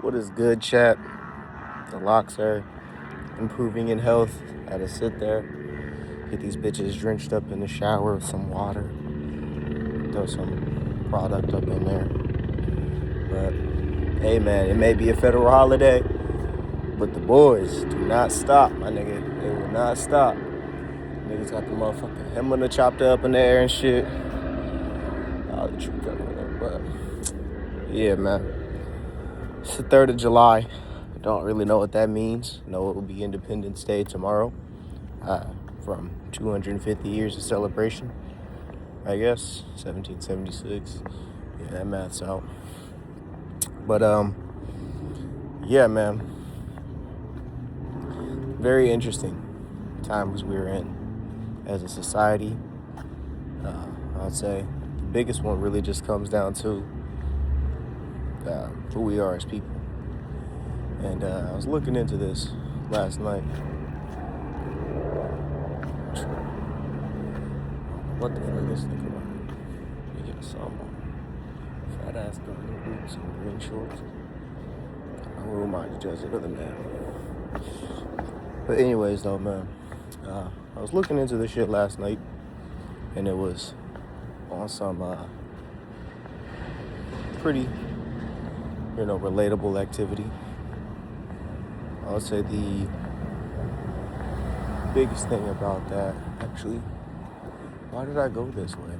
What is good, chat? The locks are improving in health. I had to sit there, get these bitches drenched up in the shower with some water, throw some product up in there. But hey, man, it may be a federal holiday, but the boys do not stop, my nigga. They will not stop. Niggas got the motherfucking hemmer chopped up in the air and shit. All the truth coming up, but yeah, man. It's the 3rd of July. I don't really know what that means. I know it will be Independence Day tomorrow. From 250 years of celebration, I guess, 1776. Yeah, that math's out. But yeah, man, very interesting times we're in as a society. I'd say the biggest one really just comes down to who we are as people. And I was looking into this last night. What the fuck is this nigga wearing? You get some fat ass garden boots and green shorts. Who am I to judge another man? But anyways, though, man, I was looking into this shit last night, and it was on some pretty, relatable activity. I would say the biggest thing about that, actually, why did I go this way?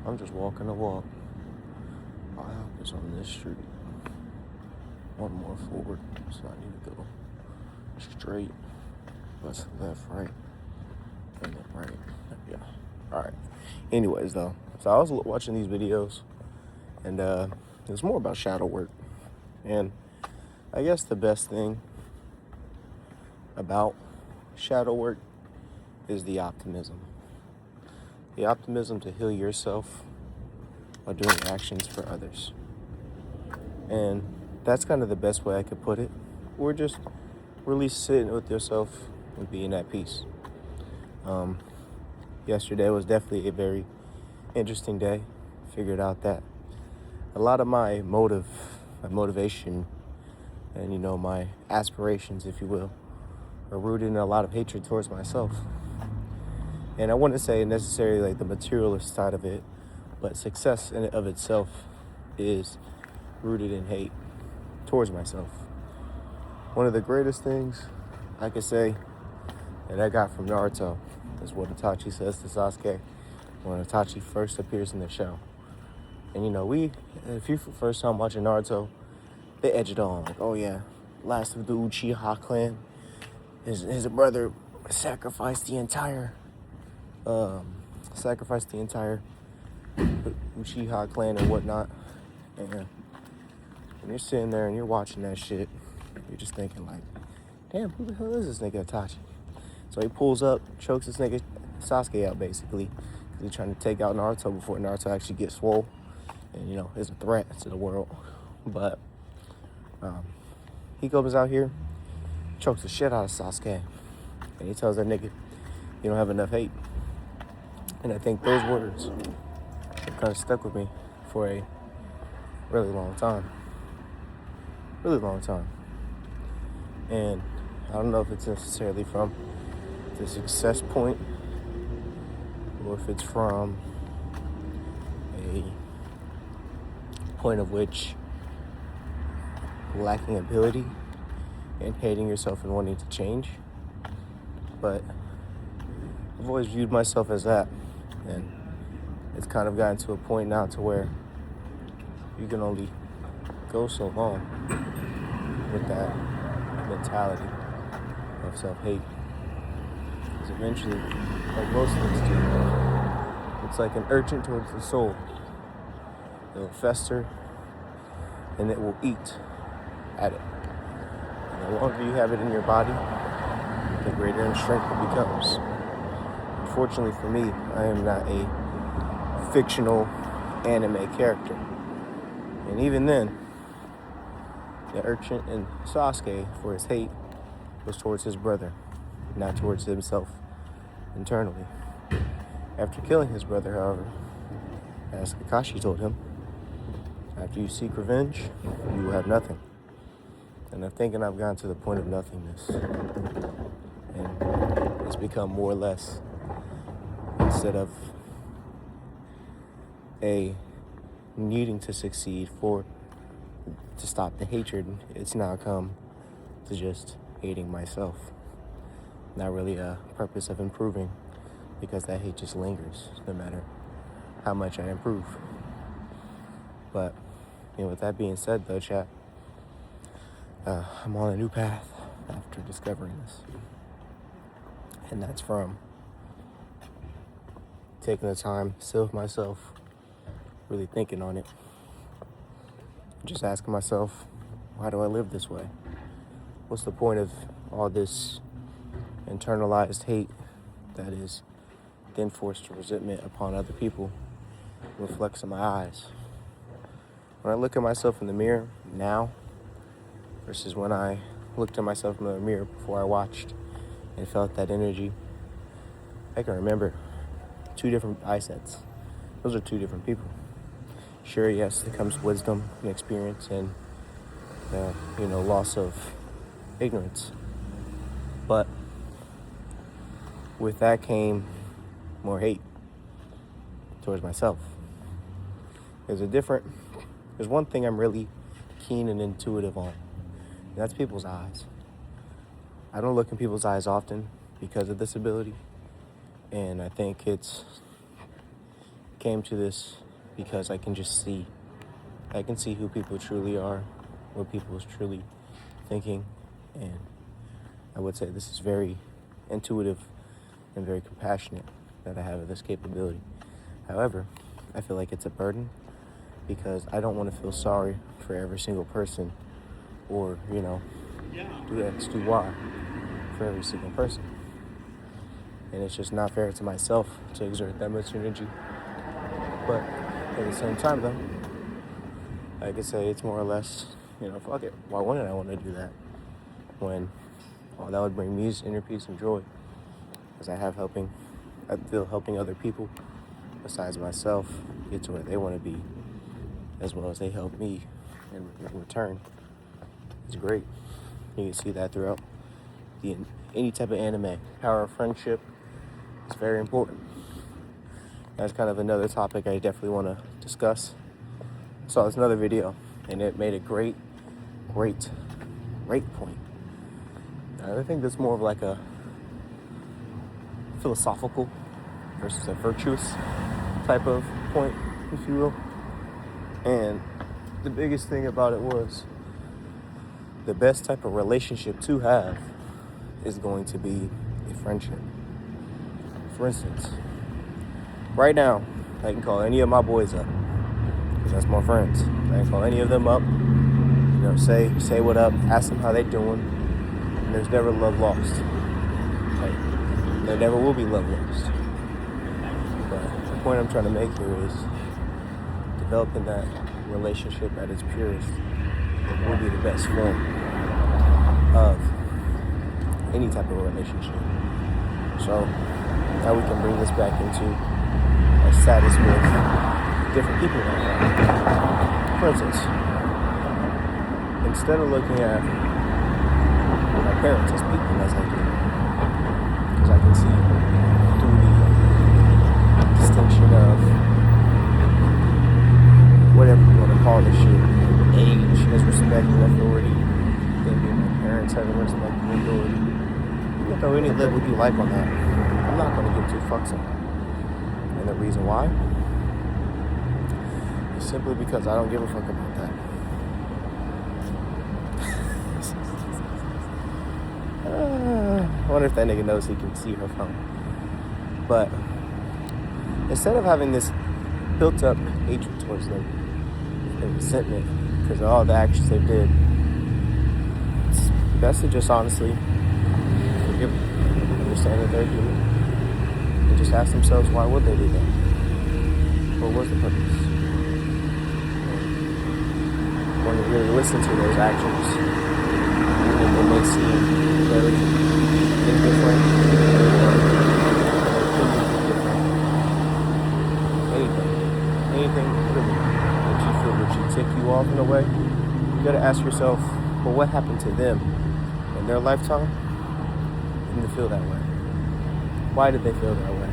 I'm just walking the walk. I hope it's on this street. One more forward, so I need to go straight, what's left, right, and then right. Yeah. All right. Anyways, though, so I was watching these videos, and it was more about shadow work. And I guess the best thing about shadow work is the optimism. The optimism to heal yourself while doing actions for others. And that's kind of the best way I could put it. Or just really sitting with yourself and being at peace. Yesterday was definitely a very interesting day. Figured out that a lot of my motivation, and my aspirations, if you will, are rooted in a lot of hatred towards myself. And I wouldn't say necessarily like the materialist side of it, but success in and of itself is rooted in hate towards myself. One of the greatest things I could say that I got from Naruto is what Itachi says to Sasuke when Itachi first appears in the show. And if you first time watching Naruto, they edge it on like, oh yeah, last of the Uchiha clan. His brother sacrificed the entire Uchiha clan and whatnot. And when you're sitting there and you're watching that shit, you're just thinking like, damn, who the hell is this nigga Itachi? So he pulls up, chokes this nigga Sasuke out basically, because he's trying to take out Naruto before Naruto actually gets swole and is a threat to the world. But he comes out here, chokes the shit out of Sasuke, and he tells that nigga, you don't have enough hate. And I think those words have kind of stuck with me for a really long time. And I don't know if it's necessarily from the success point or if it's from a point of which lacking ability and hating yourself and wanting to change. But I've always viewed myself as that. And it's kind of gotten to a point now to where you can only go so long with that mentality of self-hate. Because eventually, like most things do, it's like an urchin towards the soul. It'll fester and it will eat at it. And the longer you have it in your body, the greater in strength it becomes. Unfortunately for me, I am not a fictional anime character. And even then, the urchin in Sasuke, for his hate, was towards his brother, not towards himself internally. After killing his brother, however, as Kakashi told him, After you seek revenge, you will have nothing. And I'm thinking I've gotten to the point of nothingness. And it's become more or less, instead of a needing to succeed to stop the hatred, it's now come to just hating myself. Not really a purpose of improving, because that hate just lingers no matter how much I improve. But with that being said, though, chat, I'm on a new path after discovering this. And that's from taking the time to sit with myself, really thinking on it. Just asking myself, why do I live this way? What's the point of all this internalized hate that is then forced resentment upon other people? Reflects in my eyes. When I look at myself in the mirror now versus when I looked at myself in the mirror before I watched and felt that energy, I can remember 2 different eye sets. Those are 2 different people. Sure, yes, there comes wisdom and experience and loss of ignorance. But with that came more hate towards myself. There's one thing I'm really keen and intuitive on, and that's people's eyes. I don't look in people's eyes often because of this ability, and I think came to this because I can just see. I can see who people truly are, what people is truly thinking, and I would say this is very intuitive and very compassionate that I have this capability. However, I feel like it's a burden because I don't want to feel sorry for every single person or, do X, do Y for every single person. And it's just not fair to myself to exert that much energy. But at the same time, though, I could say it's more or less, fuck it. Why wouldn't I want to do that? When that would bring me inner peace and joy. Because I feel helping other people besides myself get to where they want to be, as well as they help me in return. It's great. You can see that throughout any type of anime. Power of friendship is very important. That's kind of another topic I definitely want to discuss. I saw this another video, and it made a great point. I think that's more of like a philosophical versus a virtuous type of point, if you will. And the biggest thing about it was the best type of relationship to have is going to be a friendship. For instance, right now, I can call any of my boys up, because that's my friends. I can call any of them up, say what up, ask them how they doing, and there's never love lost. There never will be love lost. But the point I'm trying to make here is developing that relationship at its purest will be the best form of any type of relationship. So now we can bring this back into our status with different people right now. For instance, instead of looking at my parents as people as I do, because I can see through the distinction of whatever you want to call this shit, age as respect and authority, then being my parents having respect and authority. You can throw any level you like on that. I'm not going to give 2 fucks on that. And the reason why is simply because I don't give a fuck about that. I wonder if that nigga knows he can see her phone. But instead of having this built up hatred towards them and resentment because of all the actions they did, it's best to just honestly forgive them, understand that they're human, and just ask themselves, why would they do that? What was the purpose? And when you really listen to those actions, they may seem very indifferent, anything really that you feel that you tick you off in a way, you gotta ask yourself, well, what happened to them in their lifetime for them to feel that way? Why did they feel that way?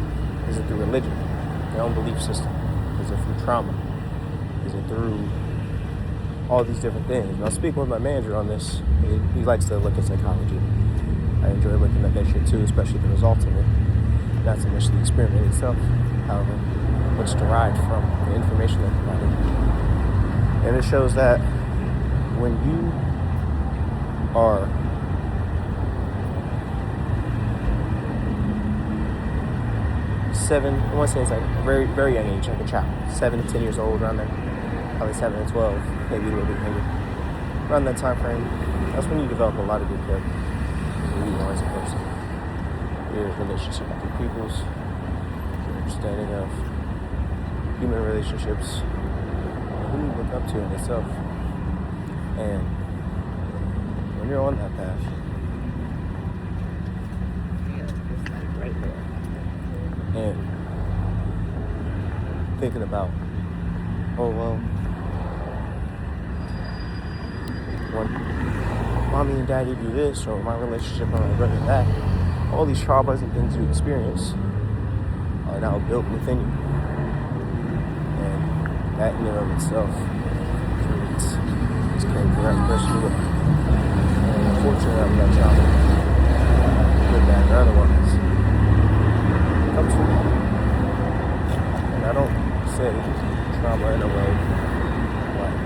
Is it through religion, their own belief system? Is it through trauma? Is it through all these different things? And I was speaking with my manager on this. He likes to look at psychology. I enjoy looking at that shit too, especially the results of it. Not so much the experiment itself, however, what's derived from the information that provided. And it shows that when you are I want to say it's like a very, very young age, like a child, 7 to 10 years old, around there, probably 7 to 12, maybe a little bit younger. Around that time frame, that's when you develop a lot of good character, who you are as a person, your relationship with your peoples, your understanding of human relationships, who you look up to in itself. And when you're on that path, and thinking about, oh well, when mommy and daddy do this, or my relationship with my brother that, all these traumas and things you experience are now built within you. And that in and of itself creates this character and person you are. And unfortunately, I'm that trauma, good, bad, or otherwise, comes from that. And I don't say trauma in a way like,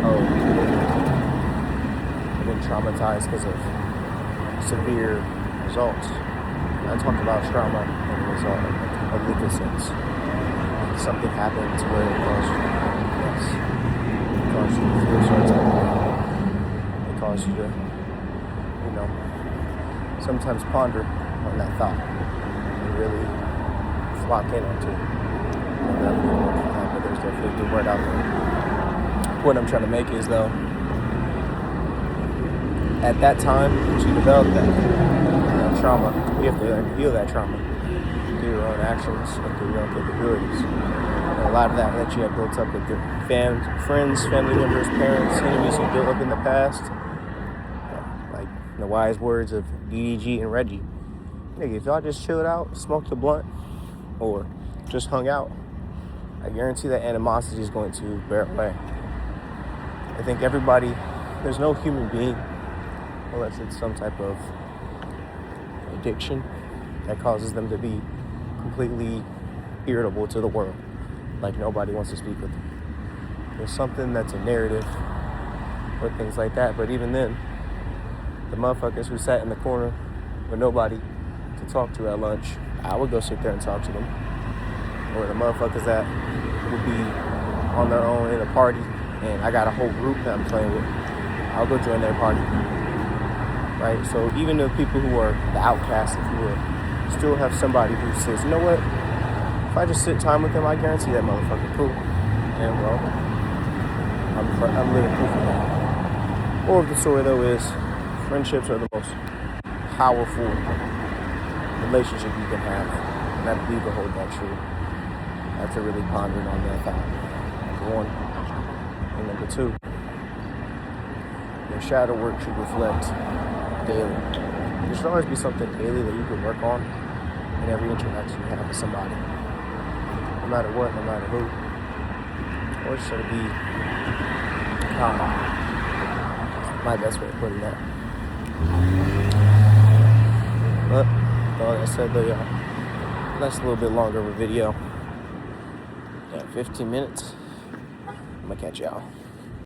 oh, I've been traumatized because of severe results. I talk about trauma in the result of a legal sense. Something happened to where it caused you to feel a certain type of way. It caused you to, sometimes ponder on that thought and really flock in onto it. But there's definitely a good word out there. What I'm trying to make is, though, at that time, once you develop that trauma, you have to heal that trauma through your own actions and through your own capabilities. And a lot of that you have built up with your friends, family members, parents, enemies you built up in the past. Like the wise words of DDG and Reggie. Nigga, if y'all just chilled out, smoked a blunt, or just hung out, I guarantee that animosity is going to bear away. I think there's no human being, unless it's some type of addiction that causes them to be completely irritable to the world, like nobody wants to speak with them. There's something that's a narrative or things like that, but even then, the motherfuckers who sat in the corner with nobody to talk to at lunch, I would go sit there and talk to them. Or the motherfuckers that would be on their own in a party and I got a whole group that I'm playing with, I'll go join their party. Right? So even the people who are the outcasts, if you will, still have somebody who says, you know what? If I just sit time with them, I guarantee that motherfucker cool. And well, I'm living proof of that. Moral of the story though is, friendships are the most powerful relationship you can have. And I believe to hold that true. After really pondering on that thought. Number one. And number two, your shadow work should reflect daily. There should always be something daily that you can work on in every interaction you have with somebody. No matter what, no matter who. Or should it be my best way of putting that. But all that said though, y'all, that's a little bit longer of a video. 15 minutes. I'm gonna catch y'all.